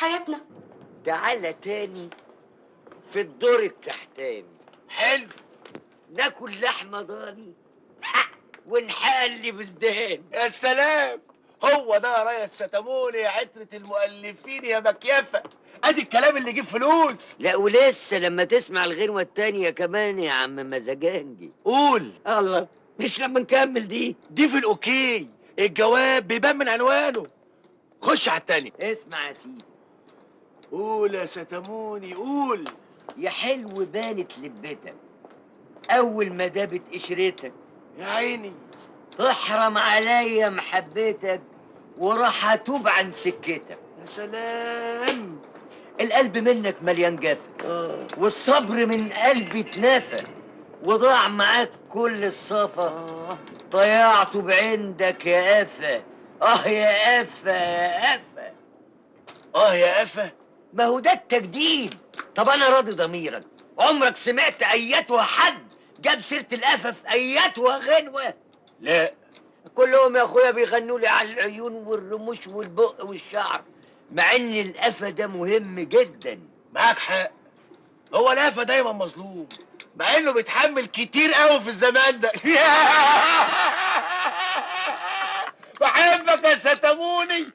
حياتنا. تعالى تاني في الدور التحتاني. حلو. ناكل لحمه ضاني ونحلي بزدان. يا سلام، هو ده يا ريس ستاموني يا عترة المؤلفين يا مكيفة. ادي الكلام اللي يجيب فلوس. لا ولسه لما تسمع الغنوه التانيه كمان يا عم مزاجنجي. قول. الله، مش لما نكمل دي دي في الاوكي، الجواب بيبان من عنوانه. خش على التاني. اسمع يا سيدي. قول يا ستاموني قول. يا حلو بانت لبتك اول ما دابت قشرتك، يا عيني تحرم عليا محبتك وراح اتوب عن سكتك. يا سلام. القلب منك مليان جفا والصبر من قلبي اتنفى، وضاع معاك كل الصفا ضيعته بعندك يا قفا. يا قفا يا قفا. يا قفا. ما هو ده التجديد. طب انا راضي ضميرك. عمرك سمعت اياتها حد جاب سيره القفا في اياتها غنوه؟ لا. كلهم يا اخويا بيغنوا لي على العيون والرموش والبق والشعر، مع ان القفا ده مهم جدا. معاك حق، هو القفا دايما مظلوم مع انه بيتحمل كتير قوي في الزمان ده. بحبك يا ستاموني